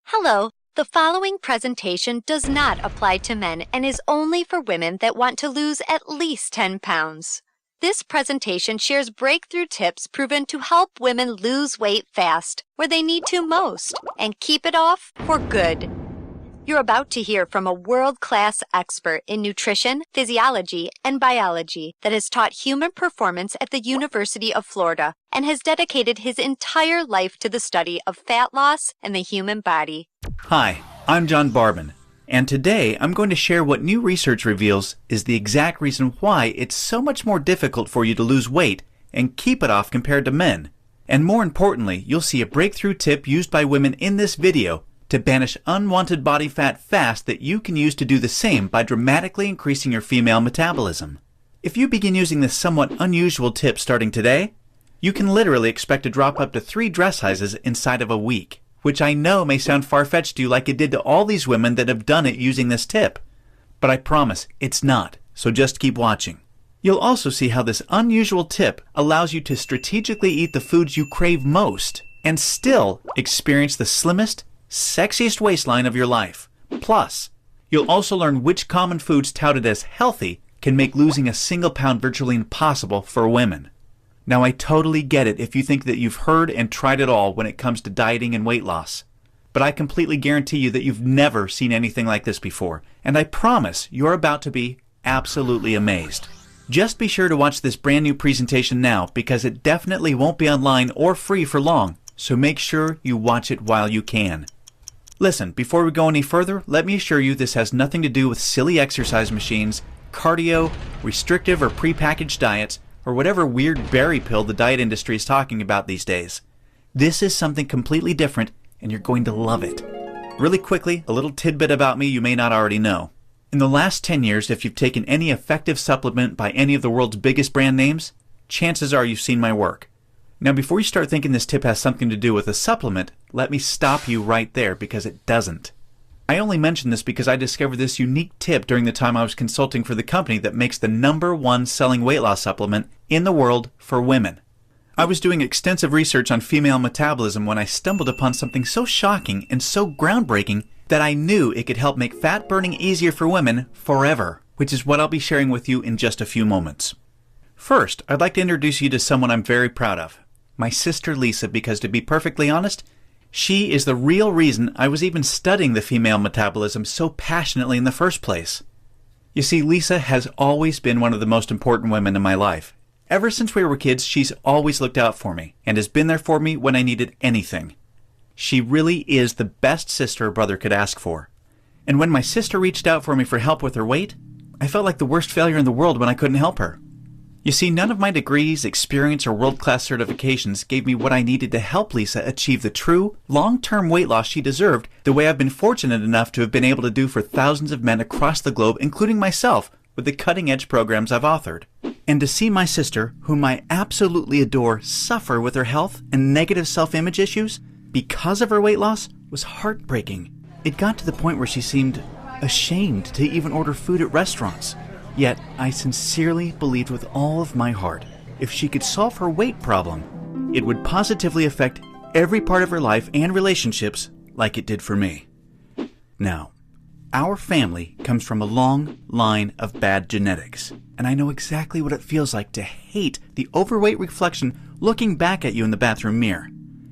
Hello, the following presentation does not apply to men and is only for women that want to lose at least 10 pounds. This presentation shares breakthrough tips proven to help women lose weight fast, where they need to most, and keep it off for good. You're about to hear from a world-class expert in nutrition, physiology, and biology that has taught human performance at the University of Florida and has dedicated his entire life to the study of fat loss and the human body. Hi, I'm John Barbon, and today I'm going to share what new research reveals is the exact reason why it's so much more difficult for you to lose weight and keep it off compared to men. And more importantly, you'll see a breakthrough tip used by women in this video to banish unwanted body fat fast that you can use to do the same by dramatically increasing your female metabolism. If you begin using this somewhat unusual tip starting today, you can literally expect to drop up to 3 dress sizes inside of a week, which I know may sound far-fetched to you like it did to all these women that have done it using this tip. But I promise it's not, so just keep watching. You'll also see how this unusual tip allows you to strategically eat the foods you crave most and still experience the slimmest, sexiest waistline of your life. Plus, you'll also learn which common foods touted as healthy can make losing a single pound virtually impossible for women. Now, I totally get it if you think that you've heard and tried it all when it comes to dieting and weight loss. But I completely guarantee you that you've never seen anything like this before, and I promise you're about to be absolutely amazed. Just be sure to watch this brand new presentation now because it definitely won't be online or free for long, so make sure you watch it while you can. Listen, before we go any further, let me assure you this has nothing to do with silly exercise machines, cardio, restrictive or prepackaged diets, or whatever weird berry pill the diet industry is talking about these days. This is something completely different, and you're going to love it. Really quickly, a little tidbit about me you may not already know. In the last 10 years, if you've taken any effective supplement by any of the world's biggest brand names, chances are you've seen my work. Now, before you start thinking this tip has something to do with a supplement, let me stop you right there because it doesn't. I only mention this because I discovered this unique tip during the time I was consulting for the company that makes the #1 selling weight loss supplement in the world for women. I was doing extensive research on female metabolism when I stumbled upon something so shocking and so groundbreaking that I knew it could help make fat burning easier for women forever, which is what I'll be sharing with you in just a few moments. First, I'd like to introduce you to someone I'm very proud of. My sister Lisa, because to be perfectly honest, she is the real reason I was even studying the female metabolism so passionately in the first place. You see, Lisa has always been one of the most important women in my life. Ever since we were kids, she's always looked out for me and has been there for me when I needed anything. She really is the best sister a brother could ask for. And when my sister reached out for me for help with her weight, I felt like the worst failure in the world when I couldn't help her. You see, none of my degrees, experience, or world-class certifications gave me what I needed to help Lisa achieve the true, long-term weight loss she deserved the way I've been fortunate enough to have been able to do for thousands of men across the globe, including myself, with the cutting-edge programs I've authored. And to see my sister, whom I absolutely adore, suffer with her health and negative self-image issues because of her weight loss was heartbreaking. It got to the point where she seemed ashamed to even order food at restaurants. Yet, I sincerely believed with all of my heart, if she could solve her weight problem, it would positively affect every part of her life and relationships like it did for me. Now, our family comes from a long line of bad genetics, and I know exactly what it feels like to hate the overweight reflection looking back at you in the bathroom mirror.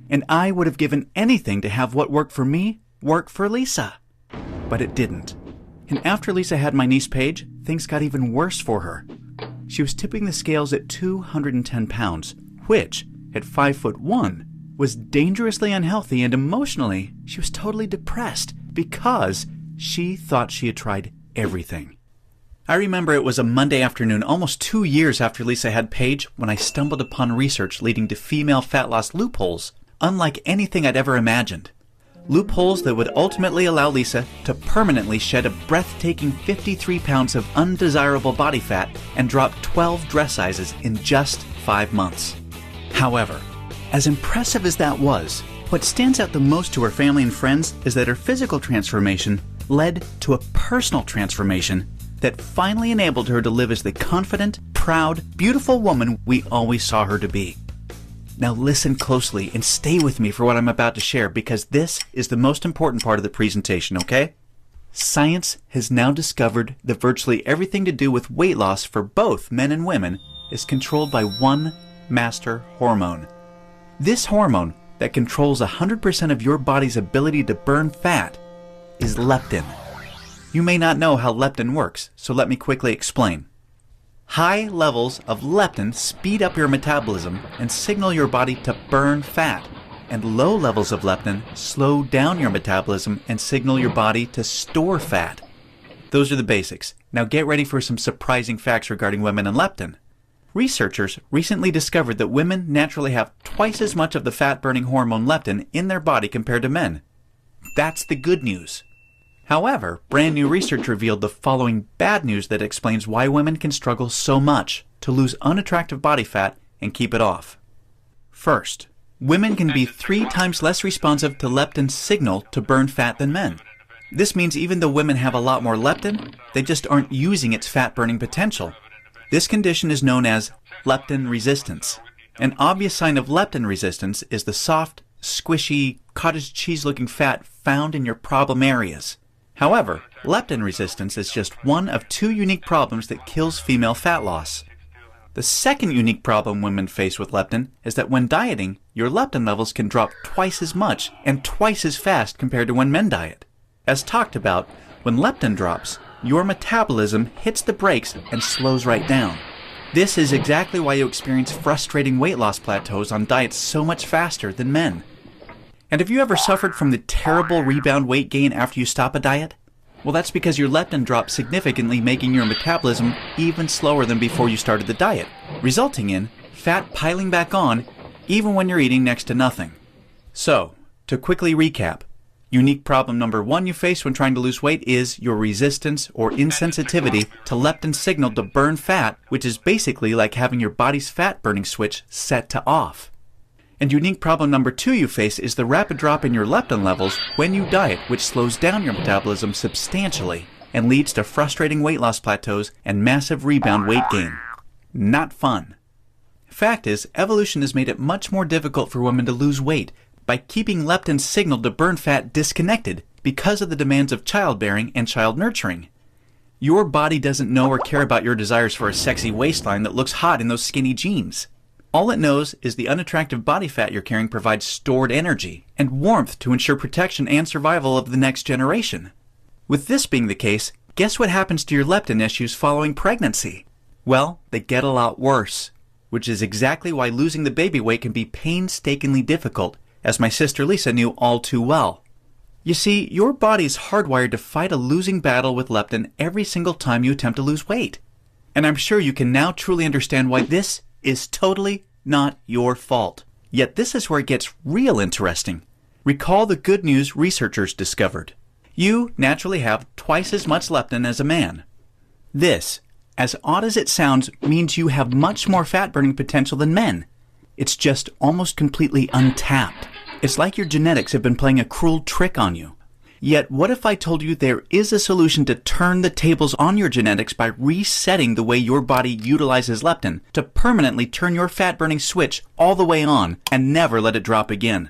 And I would have given anything to have what worked for me work for Lisa. But it didn't. And after Lisa had my niece Paige, things got even worse for her. She was tipping the scales at 210 pounds, which, at 5'1", was dangerously unhealthy, and emotionally, she was totally depressed because she thought she had tried everything. I remember it was a Monday afternoon, almost 2 years after Lisa had Paige, when I stumbled upon research leading to female fat loss loopholes, unlike anything I'd ever imagined. Loopholes that would ultimately allow Lisa to permanently shed a breathtaking 53 pounds of undesirable body fat and drop 12 dress sizes in just 5 months. However, as impressive as that was, what stands out the most to her family and friends is that her physical transformation led to a personal transformation that finally enabled her to live as the confident, proud, beautiful woman we always saw her to be. Now listen closely and stay with me for what I'm about to share because this is the most important part of the presentation, okay? Science has now discovered that virtually everything to do with weight loss for both men and women is controlled by one master hormone. This hormone that controls 100% of your body's ability to burn fat is leptin. You may not know how leptin works, so let me quickly explain. High levels of leptin speed up your metabolism and signal your body to burn fat, and low levels of leptin slow down your metabolism and signal your body to store fat. Those are the basics. Now get ready for some surprising facts regarding women and leptin. Researchers recently discovered that women naturally have twice as much of the fat-burning hormone leptin in their body compared to men. That's the good news. However, brand new research revealed the following bad news that explains why women can struggle so much to lose unattractive body fat and keep it off. First, women can be 3 times less responsive to leptin's signal to burn fat than men. This means even though women have a lot more leptin, they just aren't using its fat-burning potential. This condition is known as leptin resistance. An obvious sign of leptin resistance is the soft, squishy, cottage cheese-looking fat found in your problem areas. However, leptin resistance is just one of 2 unique problems that kills female fat loss. The second unique problem women face with leptin is that when dieting, your leptin levels can drop twice as much and twice as fast compared to when men diet. As talked about, when leptin drops, your metabolism hits the brakes and slows right down. This is exactly why you experience frustrating weight loss plateaus on diets so much faster than men. And have you ever suffered from the terrible rebound weight gain after you stop a diet? Well, that's because your leptin drops significantly, making your metabolism even slower than before you started the diet, resulting in fat piling back on even when you're eating next to nothing. So, to quickly recap, unique problem number 1 you face when trying to lose weight is your resistance or insensitivity to leptin's signal to burn fat, which is basically like having your body's fat-burning switch set to off. And unique problem number 2 you face is the rapid drop in your leptin levels when you diet, which slows down your metabolism substantially and leads to frustrating weight loss plateaus and massive rebound weight gain. Not fun. Fact is, evolution has made it much more difficult for women to lose weight by keeping leptin's signal to burn fat disconnected because of the demands of childbearing and child nurturing. Your body doesn't know or care about your desires for a sexy waistline that looks hot in those skinny jeans. All it knows is the unattractive body fat you're carrying provides stored energy and warmth to ensure protection and survival of the next generation. With this being the case, guess what happens to your leptin issues following pregnancy? Well, they get a lot worse, which is exactly why losing the baby weight can be painstakingly difficult, as my sister Lisa knew all too well. You see, your body's hardwired to fight a losing battle with leptin every single time you attempt to lose weight. And I'm sure you can now truly understand why this is totally not your fault. Yet this is where it gets real interesting. Recall the good news researchers discovered. You naturally have twice as much leptin as a man. This, as odd as it sounds, means you have much more fat-burning potential than men. It's just almost completely untapped. It's like your genetics have been playing a cruel trick on you. Yet, what if I told you there is a solution to turn the tables on your genetics by resetting the way your body utilizes leptin to permanently turn your fat-burning switch all the way on and never let it drop again?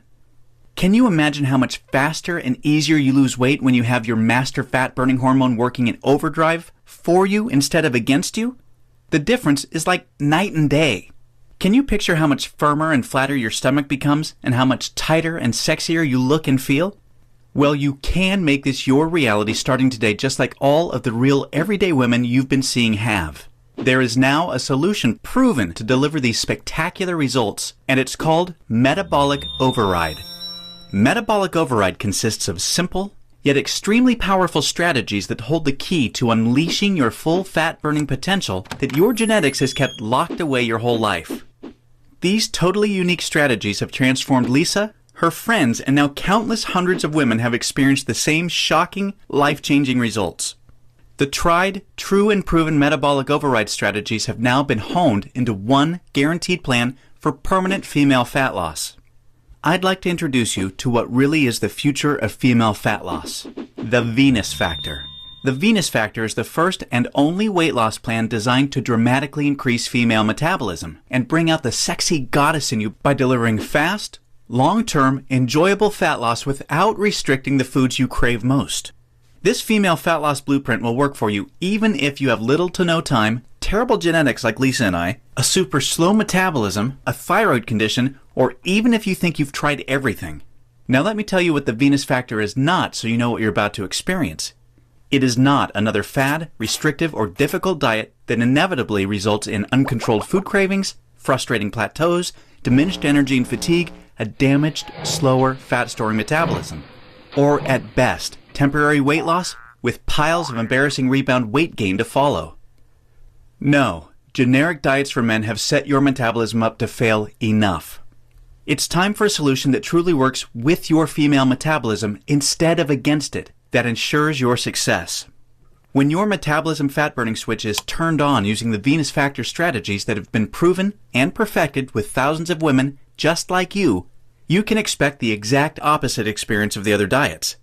Can you imagine how much faster and easier you lose weight when you have your master fat-burning hormone working in overdrive for you instead of against you? The difference is like night and day. Can you picture how much firmer and flatter your stomach becomes and how much tighter and sexier you look and feel? Well, you can make this your reality starting today, just like all of the real everyday women you've been seeing have. There is now a solution proven to deliver these spectacular results, and it's called Metabolic Override. Metabolic Override consists of simple, yet extremely powerful strategies that hold the key to unleashing your full fat-burning potential that your genetics has kept locked away your whole life. These totally unique strategies have transformed Lisa, her friends, and now countless hundreds of women have experienced the same shocking, life-changing results. The tried, true, and proven metabolic override strategies have now been honed into one guaranteed plan for permanent female fat loss. I'd like to introduce you to what really is the future of female fat loss, the Venus Factor. The Venus Factor is the first and only weight loss plan designed to dramatically increase female metabolism and bring out the sexy goddess in you by delivering fast, long-term, enjoyable fat loss without restricting the foods you crave most. This female fat loss blueprint will work for you even if you have little to no time, terrible genetics like Lisa and I, a super slow metabolism, a thyroid condition, or even if you think you've tried everything. Now let me tell you what the Venus Factor is not so you know what you're about to experience. It is not another fad, restrictive, or difficult diet that inevitably results in uncontrolled food cravings, frustrating plateaus, diminished energy and fatigue, a damaged, slower, fat-storing metabolism. Or, at best, temporary weight loss with piles of embarrassing rebound weight gain to follow. No, generic diets for men have set your metabolism up to fail enough. It's time for a solution that truly works with your female metabolism instead of against it, that ensures your success. When your metabolism fat-burning switch is turned on using the Venus Factor strategies that have been proven and perfected with thousands of women just like you, you can expect the exact opposite experience of the other diets.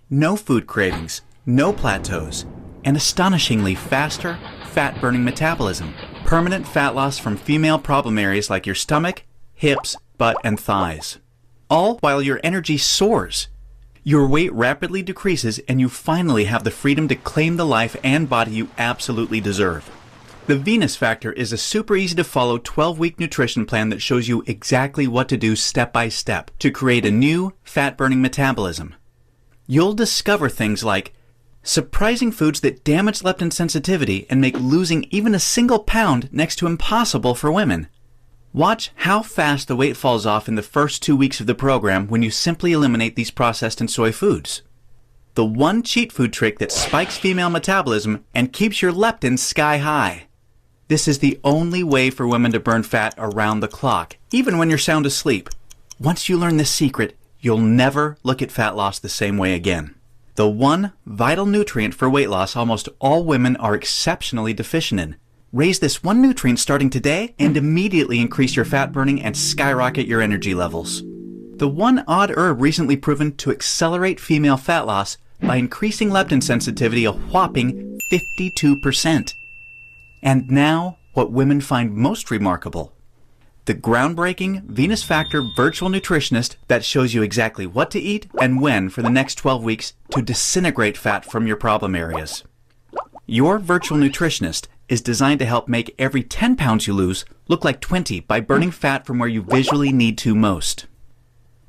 No food cravings, no plateaus, an astonishingly faster, fat-burning metabolism, permanent fat loss from female problem areas like your stomach, hips, butt, and thighs. All while your energy soars. Your weight rapidly decreases and you finally have the freedom to claim the life and body you absolutely deserve. The Venus Factor is a super easy to follow 12-week nutrition plan that shows you exactly what to do step by step to create a new, fat-burning metabolism. You'll discover things like surprising foods that damage leptin sensitivity and make losing even a single pound next to impossible for women. Watch how fast the weight falls off in the first 2 weeks of the program when you simply eliminate these processed and soy foods. The one cheat food trick that spikes female metabolism and keeps your leptin sky high. This is the only way for women to burn fat around the clock, even when you're sound asleep. Once you learn this secret, you'll never look at fat loss the same way again. The one vital nutrient for weight loss almost all women are exceptionally deficient in. Raise this one nutrient starting today and immediately increase your fat burning and skyrocket your energy levels. The one odd herb recently proven to accelerate female fat loss by increasing leptin sensitivity a whopping 52%. And now, what women find most remarkable. The groundbreaking Venus Factor virtual nutritionist that shows you exactly what to eat and when for the next 12 weeks to disintegrate fat from your problem areas. Your virtual nutritionist is designed to help make every 10 pounds you lose look like 20 by burning fat from where you visually need to most.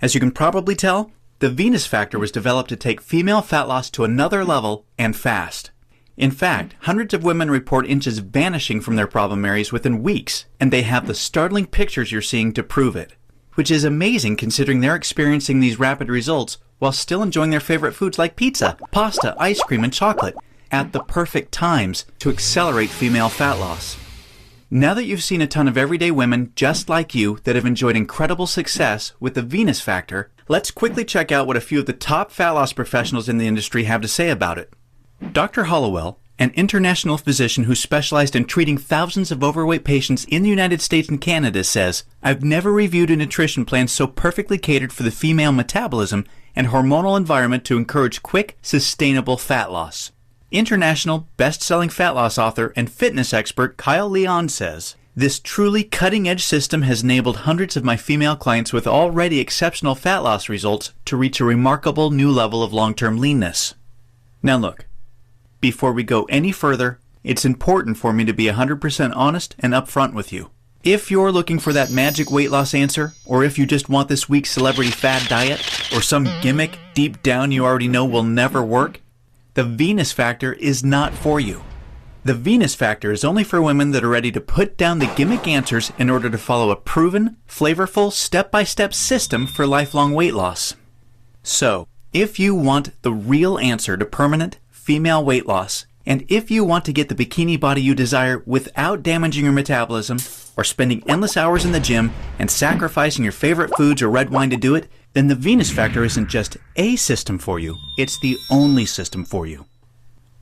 As you can probably tell, the Venus Factor was developed to take female fat loss to another level and fast. In fact, hundreds of women report inches vanishing from their problem areas within weeks, and they have the startling pictures you're seeing to prove it, which is amazing considering they're experiencing these rapid results while still enjoying their favorite foods like pizza, pasta, ice cream, and chocolate at the perfect times to accelerate female fat loss. Now that you've seen a ton of everyday women just like you that have enjoyed incredible success with the Venus Factor, let's quickly check out what a few of the top fat loss professionals in the industry have to say about it. Dr. Hollowell, an international physician who specialized in treating thousands of overweight patients in the United States and Canada, says, "I've never reviewed a nutrition plan so perfectly catered for the female metabolism and hormonal environment to encourage quick, sustainable fat loss." International best-selling fat loss author and fitness expert Kyle Leon says, "This truly cutting-edge system has enabled hundreds of my female clients with already exceptional fat loss results to reach a remarkable new level of long-term leanness." Now look, before we go any further, it's important for me to be 100% honest and upfront with you. If you're looking for that magic weight loss answer, or if you just want this week's celebrity fad diet, or some gimmick deep down you already know will never work, the Venus Factor is not for you. The Venus Factor is only for women that are ready to put down the gimmick answers in order to follow a proven, flavorful, step-by-step system for lifelong weight loss. So, if you want the real answer to permanent female weight loss, and if you want to get the bikini body you desire without damaging your metabolism, or spending endless hours in the gym and sacrificing your favorite foods or red wine to do it, then the Venus Factor isn't just a system for you, it's the only system for you.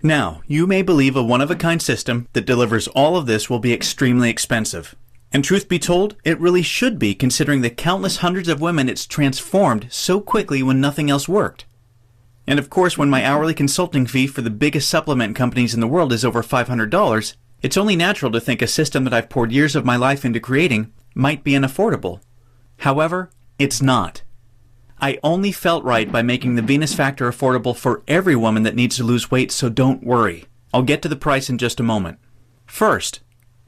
Now, you may believe a one-of-a-kind system that delivers all of this will be extremely expensive. And truth be told, it really should be considering the countless hundreds of women it's transformed so quickly when nothing else worked. And of course, when my hourly consulting fee for the biggest supplement companies in the world is over $500, it's only natural to think a system that I've poured years of my life into creating might be unaffordable. However, it's not. I only felt right by making the Venus Factor affordable for every woman that needs to lose weight, so don't worry. I'll get to the price in just a moment. First,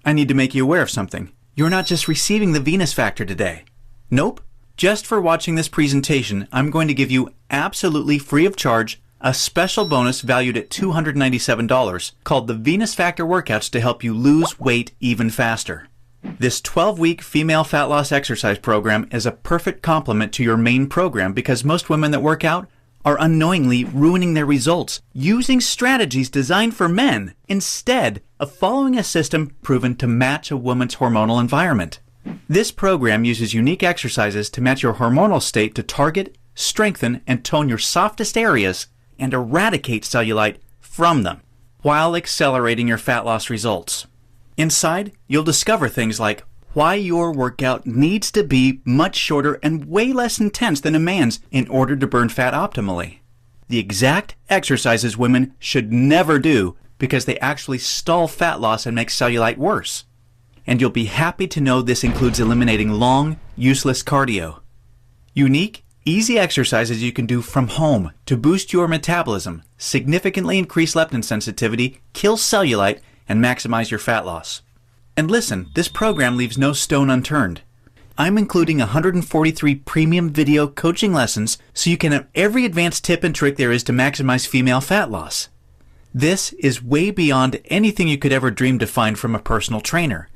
I need to make you aware of something. You're not just receiving the Venus Factor today. Nope. Just for watching this presentation, I'm going to give you absolutely free of charge a special bonus valued at $297 called the Venus Factor Workouts to help you lose weight even faster. This 12-week female fat loss exercise program is a perfect complement to your main program because most women that work out are unknowingly ruining their results using strategies designed for men instead of following a system proven to match a woman's hormonal environment. This program uses unique exercises to match your hormonal state to target, strengthen, and tone your softest areas and eradicate cellulite from them while accelerating your fat loss results. Inside, you'll discover things like why your workout needs to be much shorter and way less intense than a man's in order to burn fat optimally. The exact exercises women should never do because they actually stall fat loss and make cellulite worse. And you'll be happy to know this includes eliminating long, useless cardio. Unique, easy exercises you can do from home to boost your metabolism, significantly increase leptin sensitivity, kill cellulite, and maximize your fat loss. And listen, this program leaves no stone unturned. I'm including 143 premium video coaching lessons so you can have every advanced tip and trick there is to maximize female fat loss. This is way beyond anything you could ever dream to find from a personal trainer.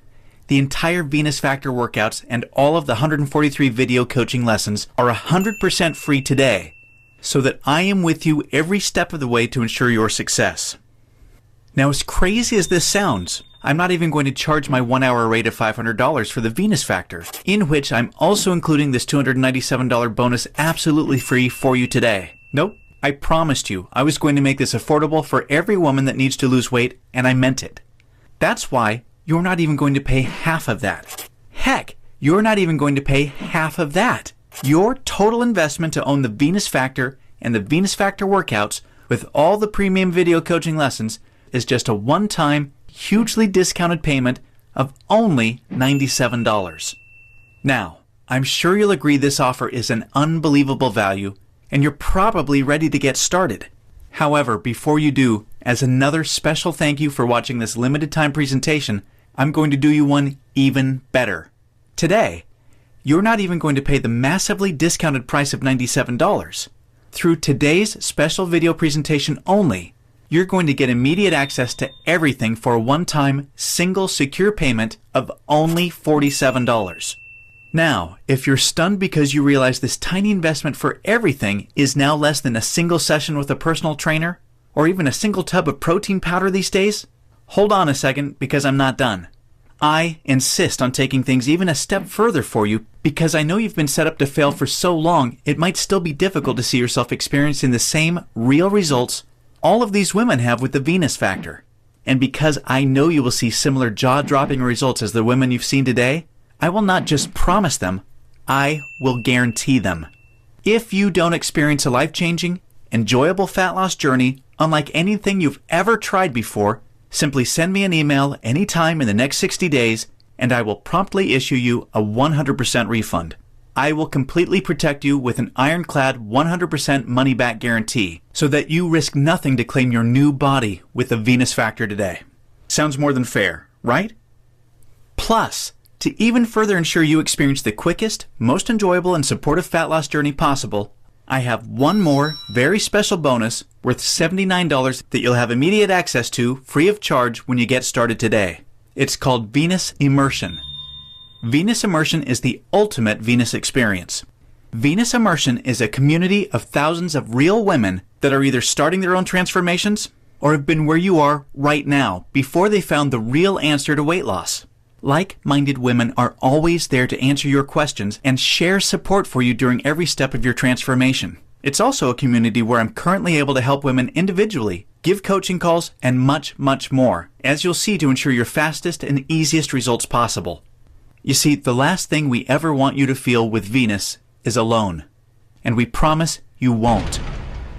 The entire Venus Factor workouts and all of the 143 video coaching lessons are 100% free today, so that I am with you every step of the way to ensure your success. Now, as crazy as this sounds, I'm not even going to charge my 1-hour rate of $500 for the Venus Factor, in which I'm also including this $297 bonus absolutely free for you today. Nope, I promised you I was going to make this affordable for every woman that needs to lose weight, and I meant it. That's why you're not even going to pay half of that. Heck, you're not even going to pay half of that. Your total investment to own the Venus Factor and the Venus Factor workouts with all the premium video coaching lessons is just a one-time, hugely discounted payment of only $97. Now, I'm sure you'll agree this offer is an unbelievable value, and you're probably ready to get started. However, before you do, as another special thank you for watching this limited time presentation, I'm going to do you one even better. Today, you're not even going to pay the massively discounted price of $97. Through today's special video presentation only, you're going to get immediate access to everything for a one-time, single, secure payment of only $47. Now, if you're stunned because you realize this tiny investment for everything is now less than a single session with a personal trainer, or even a single tub of protein powder these days, hold on a second because I'm not done. I insist on taking things even a step further for you because I know you've been set up to fail for so long it might still be difficult to see yourself experiencing the same real results all of these women have with the Venus Factor. And because I know you will see similar jaw-dropping results as the women you've seen today, I will not just promise them, I will guarantee them. If you don't experience a life-changing, enjoyable fat loss journey unlike anything you've ever tried before, simply send me an email anytime in the next 60 days and I will promptly issue you a 100% refund. I will completely protect you with an ironclad 100% money-back guarantee so that you risk nothing to claim your new body with the Venus Factor today. Sounds more than fair, right? Plus, to even further ensure you experience the quickest, most enjoyable, and supportive fat loss journey possible, I have one more very special bonus worth $79 that you'll have immediate access to free of charge when you get started today. It's called Venus Immersion. Venus Immersion is the ultimate Venus experience. Venus Immersion is a community of thousands of real women that are either starting their own transformations or have been where you are right now before they found the real answer to weight loss. Like-minded women are always there to answer your questions and share support for you during every step of your transformation. It's also a community where I'm currently able to help women individually, give coaching calls, and much, much more, as you'll see to ensure your fastest and easiest results possible. You see, the last thing we ever want you to feel with Venus is alone. And we promise you won't.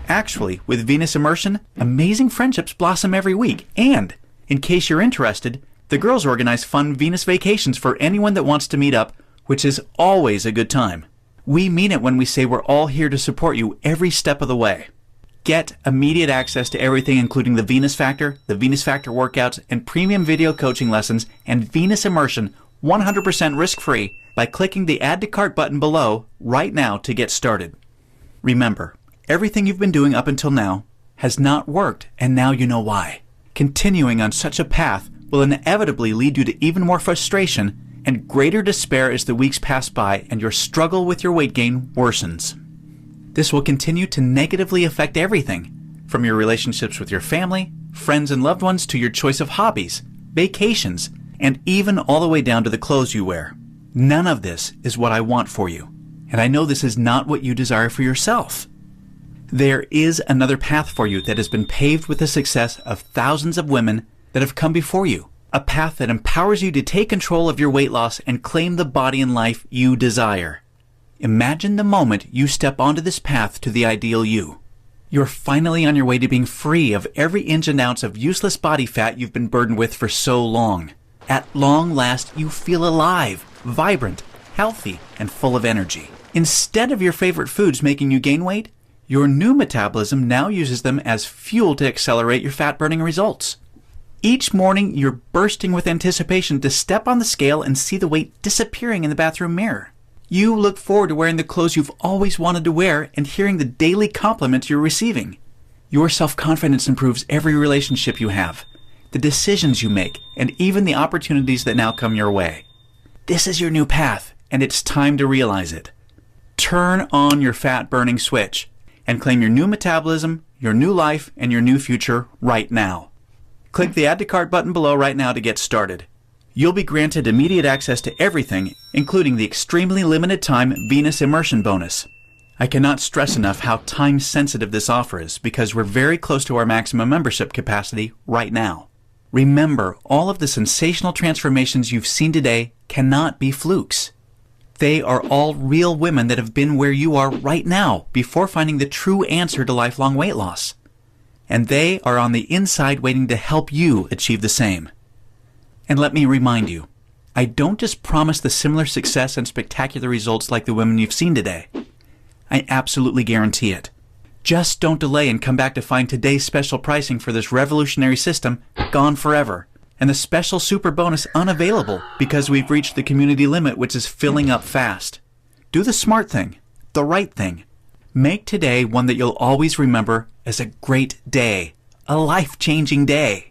Actually, with Venus Immersion, amazing friendships blossom every week. And, in case you're interested, the girls organize fun Venus vacations for anyone that wants to meet up, which is always a good time. We mean it when we say we're all here to support you every step of the way. Get immediate access to everything including the Venus Factor workouts, and premium video coaching lessons, and Venus Immersion 100% risk-free by clicking the Add to Cart button below right now to get started. Remember, everything you've been doing up until now has not worked, and now you know why. Continuing on such a path will inevitably lead you to even more frustration and greater despair as the weeks pass by and your struggle with your weight gain worsens. This will continue to negatively affect everything, from your relationships with your family, friends and loved ones, to your choice of hobbies, vacations, and even all the way down to the clothes you wear. None of this is what I want for you, and I know this is not what you desire for yourself. There is another path for you that has been paved with the success of thousands of women that have come before you. A path that empowers you to take control of your weight loss and claim the body and life you desire. Imagine the moment you step onto this path to the ideal you. You're finally on your way to being free of every inch and ounce of useless body fat you've been burdened with for so long. At long last, you feel alive, vibrant, healthy, and full of energy. Instead of your favorite foods making you gain weight, your new metabolism now uses them as fuel to accelerate your fat-burning results. Each morning, you're bursting with anticipation to step on the scale and see the weight disappearing in the bathroom mirror. You look forward to wearing the clothes you've always wanted to wear and hearing the daily compliments you're receiving. Your self-confidence improves every relationship you have, the decisions you make, and even the opportunities that now come your way. This is your new path, and it's time to realize it. Turn on your fat-burning switch and claim your new metabolism, your new life, and your new future right now. Click the Add to Cart button below right now to get started. You'll be granted immediate access to everything, including the extremely limited time Venus Immersion bonus. I cannot stress enough how time-sensitive this offer is because we're very close to our maximum membership capacity right now. Remember, all of the sensational transformations you've seen today cannot be flukes. They are all real women that have been where you are right now before finding the true answer to lifelong weight loss. And they are on the inside waiting to help you achieve the same. And let me remind you, I don't just promise the similar success and spectacular results like the women you've seen today. I absolutely guarantee it. Just don't delay and come back to find today's special pricing for this revolutionary system gone forever, and the special super bonus unavailable because we've reached the community limit, which is filling up fast. Do the smart thing, the right thing. Make today one that you'll always remember as a great day, a life-changing day.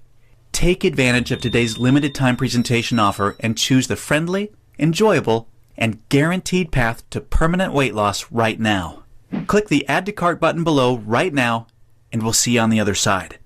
Take advantage of today's limited time presentation offer and choose the friendly, enjoyable, and guaranteed path to permanent weight loss right now. Click the Add to Cart button below right now, and we'll see you on the other side.